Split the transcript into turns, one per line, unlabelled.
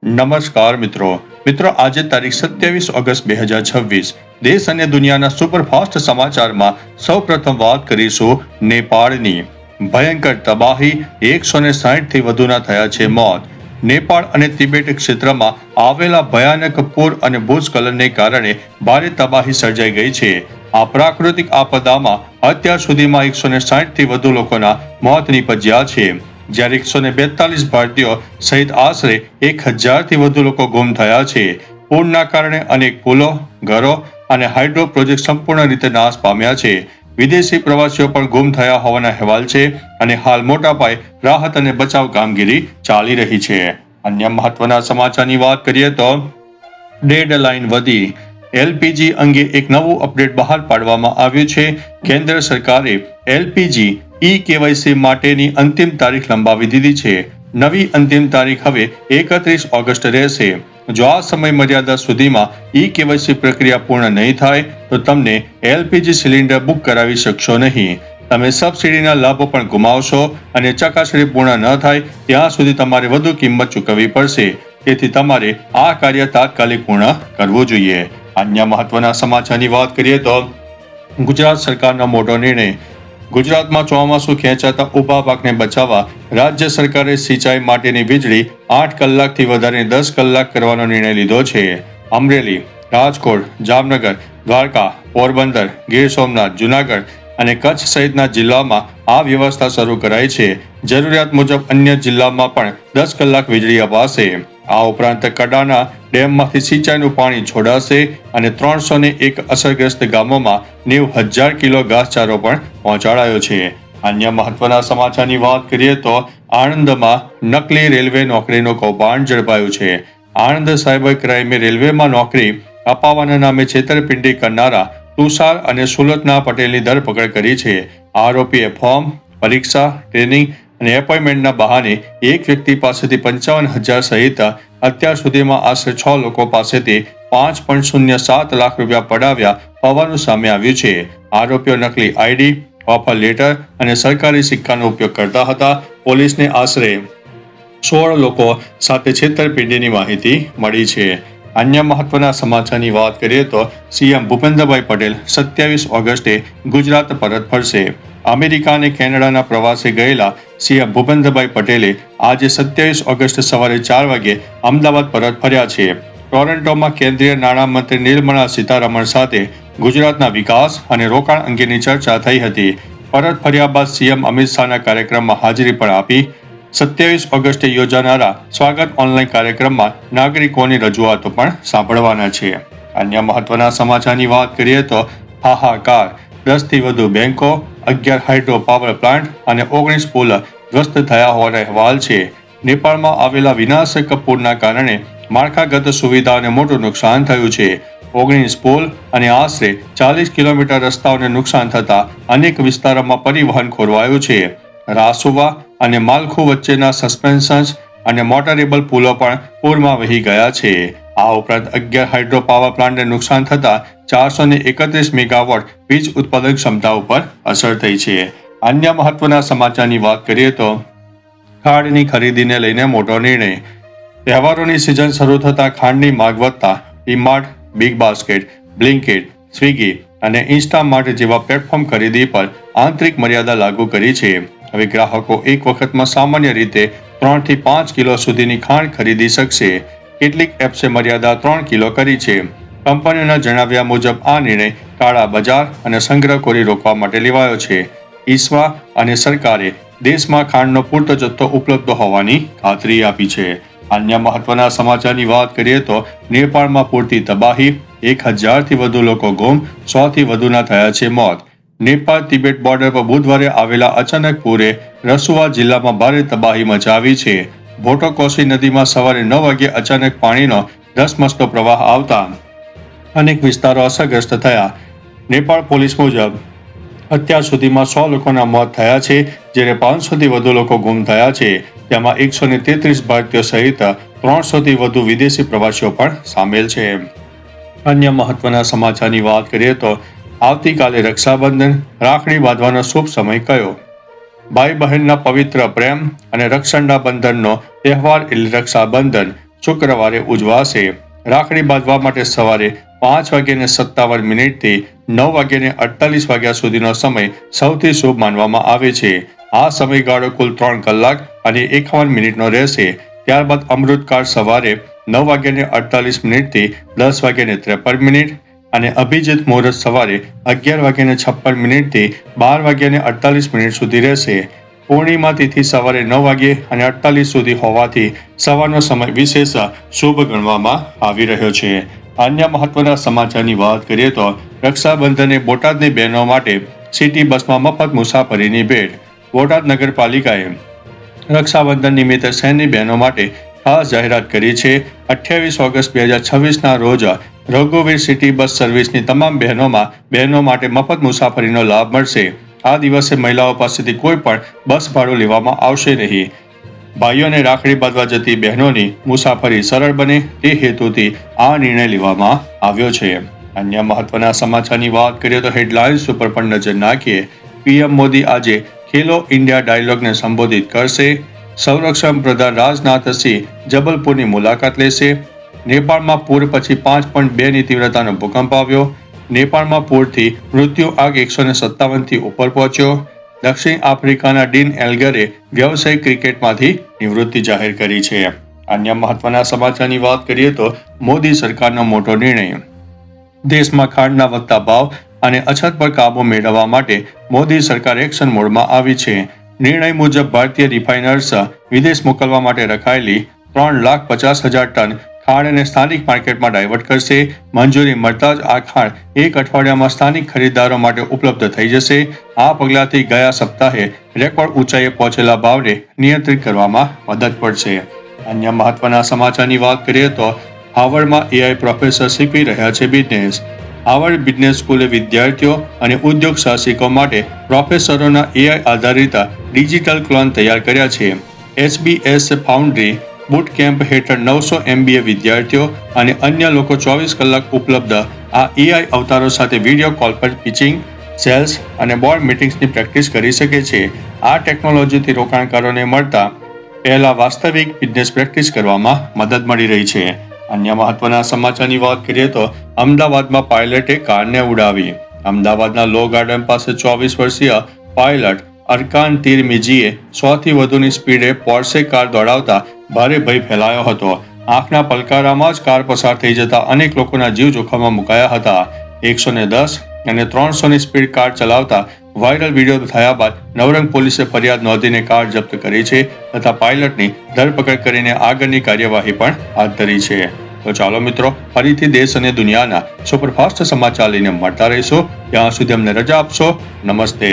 નમસ્કાર મિત્રો આજે તારીખ 27 ઓગસ્ટ 2026 દેશ અને દુનિયાના સુપરફાસ્ટ સમાચારમાં સૌપ્રથમ વાત કરીશું નેપાળની ભયંકર તબાહી 160 થી વધુના થયા છે મોત નેપાળ અને તિબેટ ક્ષેત્રમાં આવેલા ભયાનક પૂર અને ભૂસ્ખલનને કારણે ભારે તબાહી સર્જાઈ ગઈ છે આ પ્રાકૃતિક આપદામાં અત્યાર સુધીમાં 160 થી વધુ લોકોના મોત નીપજ્યા છે જ્યારે 142 ભારતીયો સહિત આશરે 1000 થી વધુ લોકો ગુમ થયા છે પૂરના કારણે અનેક પુલો ઘરો અને હાઇડ્રો પ્રોજેક્ટ સંપૂર્ણ રીતે નાશ પામ્યા છે વિદેશી પ્રવાસીઓ પણ ગુમ થયા હોવાના અહેવાલ છે અને હાલ મોટા પાયે રાહત અને બચાવ કામગીરી ચાલી રહી છે અન્ય મહત્વના સમાચારની વાત કરીએ તો ડેડલાઇન વધી એલપીજી અંગે એક નવું અપડેટ બહાર પાડવામાં આવ્યું છે કેન્દ્ર સરકારે એલપીજી કેવાયસી માટેની અંતિમ તારીખ લંબાવી દીધી છે નવી અંતિમ તારીખ હવે 31 ઓગસ્ટ રહેશે જો આ સમય મર્યાદા સુધીમાં કેવાયસી પ્રક્રિયા પૂર્ણ નહીં થાય તો તમને એલપીજી સિલિન્ડર બુક કરાવી શકશો નહીં તમે સબસિડીના લાભો પણ ગુમાવશો અને ચકાસણી પૂર્ણ ન થાય ત્યાં સુધી તમારે વધુ કિંમત ચૂકવવી પડશે તેથી તમારે આ કાર્ય તાત્કાલિક પૂર્ણ કરવું જોઈએ અન્ય મહત્વના સમાચારની વાત કરીએ તો ગુજરાત સરકારનો મોટો નિર્ણય ગુજરાતમાં ચોમાસું ખેંચાતા ઊભા પાકને બચાવવા રાજ્ય સરકારે સિંચાઈ માટેની વીજળી 8 કલાકથી વધારીને 10 કલાક કરવાનો નિર્ણય લીધો છે અમરેલી રાજકોટ જામનગર દ્વારકા પોરબંદર ગીર સોમનાથ જૂનાગઢ અને કચ્છ સહિતના જિલ્લામાં આ વ્યવસ્થા શરૂ કરાઈ છે જરૂરિયાત મુજબ અન્ય જિલ્લામાં પણ 10 કલાક વીજળી અપાશે આ ઉપરાંત કડાના ડેમમાંથી સિંચાઈનું પાણી છોડાશે અને 301 અસરગ્રસ્ત ગામોમાં 90,000 કિલો ઘાસચારો પણ પહોંચાડાયો છે અન્ય મહત્વના સમાચારની વાત કરીએ તો આણંદમાં નકલી રેલવે નોકરીનું કૌભાંડ ઝડપાયું છે આણંદ સાયબર ક્રાઇમે રેલવેમાં નોકરી અપાવવાના નામે છેતરપિંડી કરનારા તુષાર અને સુલતના પટેલની ધરપકડ કરી છે આરોપીએ ફોર્મ પરીક્ષા ટ્રેનિંગ અને એપોઇન્ટમેન્ટના બહાને એક વ્યક્તિ પાસેથી 55,000 સહિત અત્યાર સુધીમાં આશરે 6 લોકો પાસેથી 5.07 લાખ રૂપિયા પડાવ્યા હોવાનું સામે આવ્યું છે આરોપીઓ નકલી આઈડી ઓફર લેટર અને સરકારી સિક્કાનો ઉપયોગ કરતા હતા પોલીસને આશરે 16 લોકો સાથે છેતરપિંડીની માહિતી મળી છે અન્ય મહત્વના સમાચારની વાત કરીએ તો સીએમ ભૂપેન્દ્રભાઈ પટેલ 27 ઓગસ્ટે ગુજરાત પરત ફરશે અમેરિકા અને કેનેડાના પ્રવાસે ગયેલા સીએમ ભૂપેન્દ્રભાઈ પટેલે આજે 27 ઓગસ્ટ સવારે 4 વાગે અમદાવાદ પરત ફર્યા છે ટોરન્ટોમાં કેન્દ્રીય નાણામંત્રી નિર્મલા સીતારમણ સાથે ગુજરાતના વિકાસ અને રોકાણ અંગેની ચર્ચા થઈ હતી પરત ફર્યા બાદ સીએમ અમિત શાહના કાર્યક્રમમાં હાજરી પણ આપી 27 ઓગસ્ટે યોજાનારા સ્વાગત ઓનલાઈન કાર્યક્રમમાં નાગરિકોની રજૂઆતો પણ સાંભળવાના છે અન્ય મહત્વના સમાચારની વાત કરીએ તો હાહાકાર 10 થી વધુ બેંકો 11 હાઇડ્રો પાવર પ્લાન્ટ અને 19 પુલ ધ્વસ્ત થયા હોવાના અહેવાલ છે નેપાળમાં આવેલા વિનાશક પૂરના કારણે માળખાગત સુવિધાઓને મોટું નુકસાન થયું છે 19 પુલ અને આશરે 40 કિલોમીટર રસ્તાઓને નુકસાન થતા અનેક વિસ્તારોમાં પરિવહન ખોરવાયું છે રાસુવા અને માલખુ વચ્ચેના સસ્પેન્શન્સ અને મોટરેબલ પુલો પણ પૂરમાં વહી ગયા છે આ ઉપરાંત 11 હાઇડ્રો પાવર પ્લાન્ટને નુકસાન થતા 431 મેગાવોટ વીજ ઉત્પાદન ક્ષમતા ઉપર અસર થઈ છે અન્ય મહત્વના સમાચારની વાત કરીએ તો ખાંડની ખરીદીને લઈને મોટો નિર્ણય તહેવારોની સિઝન શરૂ થતા ખાંડની માંગ વધતા DMart big basket Blinkit Swiggy અને ઇન્સ્ટામાર્ટ જેવા પ્લેટફોર્મ ખરીદી પર આંતરિક મર્યાદા લાગુ કરી છે હવે ગ્રાહકો એક વખતમાં સામાન્ય રીતે 3 થી 5 કિલો સુધીની ખાંડ ખરીદી શકશે કેટલીક એપ્સે મર્યાદા 3 કિલો કરી છે કંપનીઓના જણાવ્યા મુજબ આ નિર્ણય કાળા બજાર અને સંગ્રહખોરી રોકવા માટે લેવાયો છે ઈસ્વા અને સરકારે દેશમાં ખાંડનો પૂરતો જથ્થો ઉપલબ્ધ હોવાની ખાતરી આપી છે અન્ય મહત્વના સમાચારની વાત કરીએ તો નેપાળમાં પૂરતી તબાહી 1000 થી વધુ લોકો ગુમ 100 થી વધુના થયા છે મોત નેપાળ તિબેટ બોર્ડર પર બુધવારે આવેલા અચાનક પૂરે રસુવા જિલ્લામાં ભારે તબાહી મચાવી છે ભોટોકોસી નદીમાં સવારે 9 વાગે અચાનક પાણીનો ધસમસતો પ્રવાહ આવતા અનેક વિસ્તારો અસરગ્રસ્ત થયા નેપાળ પોલીસ મુજબ અત્યાર સુધીમાં 100 લોકોના મોત થયા છે જ્યારે 500 થી વધુ લોકો ગુમ થયા છે તેમાં 133 ભારતીયો સહિત 300 થી વધુ વિદેશી પ્રવાસીઓ પણ સામેલ છે અન્ય મહત્વના સમાચારની વાત કરીએ તો આવતીકાલે રક્ષાબંધન રાખડી બાંધવાનો શુભ સમય કયો ભાઈ બહેનના પવિત્ર પ્રેમ અને રક્ષણના બંધનનો તહેવાર રક્ષાબંધન શુક્રવારે ઉજવાશે. રાખડી બાંધવા માટે સવારે 5:57 થી 9:48 સુધીનો સમય સૌથી શુભ માનવામાં આવે છે. આ સમયગાળો કુલ 3 કલાક અને 51 મિનિટનો રહેશે. ત્યારબાદ અમૃતકાળ સવારે 9:48 થી 10:53 અને અભિજીત મુહૂર્ત સવારે 11:56 થી 12:48 સુધી રહેશે. પૂર્ણિમા તિથિ સવારે 9:48 સુધી હોવાથી સવારનો સમય વિશેષ શુભ ગણવામાં આવી રહ્યો છે. અન્ય મહત્વના સમાચારની વાત કરીએ તો રક્ષાબંધને બોટાદની બહેનો માટે સિટી બસમાં મફત મુસાફરીની ભેટ. બોટાદ નગરપાલિકાએ રક્ષાબંધન નિમિત્તે શહેરની બહેનો માટે ખાસ જાહેરાત કરી છે. 28 ઓગસ્ટ 2026ના રોજ રઘુવીર સિટી બસ સર્વિસની તમામ બહેનો માટે મફત મુસાફરીનો લાભ મળશે. આ દિવસે મહિલાઓ પાસેથી કોઈ પણ બસ ભાડું લેવામાં આવશે નહીં. ભાઈઓને રાખડી બાંધવા જતી બહેનોની મુસાફરી સરળ બને તે હેતુથી આ નિર્ણય લેવામાં આવ્યો છે. અન્ય મહત્વના સમાચારની વાત કરીએ તો હેડલાઇન્સ ઉપર પણ નજર નાખીએ. પીએમ મોદી આજે ખેલો ઇન્ડિયા ડાયલોગને સંબોધિત કરશે. સંરક્ષણ પ્રધાન રાજનાથસિંહ જબલપુરની મુલાકાત લેશે. નેપાળમાં પૂર પછી 5.2ની તીવ્રતાનો ભૂકંપ આવ્યો. નેપાળમાં પૂરથી મૃત્યુ આંક 157થી ઉપર પહોંચ્યો. દક્ષિણ આફ્રિકાના ડીન એલ્ગરે વ્યવસાયિક ક્રિકેટમાંથી નિવૃત્તિ જાહેર કરી છે. અન્ય મહત્વના સમાચારની વાત કરીએ તો મોદી સરકારનો મોટો નિર્ણય. દેશમાં ખાંડના વધતા ભાવ અને અછત પર કાબુ મેળવવા માટે મોદી સરકાર એક્શન મોડમાં આવી છે. નિર્ણય મુજબ ભારતીય રિફાઇનર્સ વિદેશ મોકલવા માટે રખાયેલી 3,50,000 ટન ખાંડને સ્થાનિક માર્કેટમાં ડાયવર્ટ કરશે. મંજૂરી મળતા જ આ ખાંડ એક અઠવાડિયામાં સ્થાનિક ખરીદદારો માટે ઉપલબ્ધ થઈ જશે. આ પગલાંથી ગયા સપ્તાહે રેકોર્ડ ઊંચાઈએ પહોંચેલા ભાવને નિયંત્રિત કરવામાં મદદ પડશે. અન્ય મહત્વના સમાચારની વાત કરીએ તો હાર્વર્ડમાં એઆઈ પ્રોફેસર શીખવી રહ્યા છે બિઝનેસ. હાર્વર્ડ બિઝનેસ સ્કૂલે વિદ્યાર્થીઓ અને ઉદ્યોગ સાહસિકો માટે પ્રોફેસરોના એઆઈ આધારિત ડિજિટલ ક્લોન તૈયાર કર્યા છે. SBS ફાઉન્ડ્રી બુટ કેમ્પ હેઠળ 900 MBA વિદ્યાર્થીઓ અને અન્ય લોકો 24 કલાક ઉપલબ્ધ આ એઆઈ અવતારો સાથે વિડીયો કોલ પર પિચિંગ, સેલ્સ અને બોર્ડ મીટિંગ્સની પ્રેક્ટિસ કરી શકે છે. આ ટેકનોલોજીથી રોકાણકારોને મળતા પહેલા વાસ્તવિક બિઝનેસ પ્રેક્ટિસ કરવામાં મદદ મળી રહી છે. અન્ય મહત્વના સમાચારની વાત કરીએ તો અમદાવાદમાં પાયલટે કારને ઉડાવી. અમદાવાદના લો ગાર્ડન પાસે 24 વર્ષીય પાયલટ અરકાન તિરમિજીએ 100થી વધુની સ્પીડે પોર્શે કાર દોડાવતા ભારે ભય ફેલાયો હતો. આંખના પલકારામાં જ કાર પસાર થઈ જતા અનેક લોકોના જીવ જોખમમાં મુકાયા હતા. 110 અને 300ની સ્પીડ કાર ચલાવતા વાયરલ વિડીયો થયા બાદ નવરંગ પોલીસે ફરિયાદ નોંધીને કાર જપ્ત કરી છે તથા પાયલટની ધરપકડ કરીને આગળની કાર્યવાહી પણ હાથ ધરી છે. તો ચાલો મિત્રો, ફરીથી દેશ અને દુનિયાના સુપરફાસ્ટ સમાચાર લઈને મળતા રહીશું. ત્યાં સુધી અમને રજા આપશો. નમસ્તે.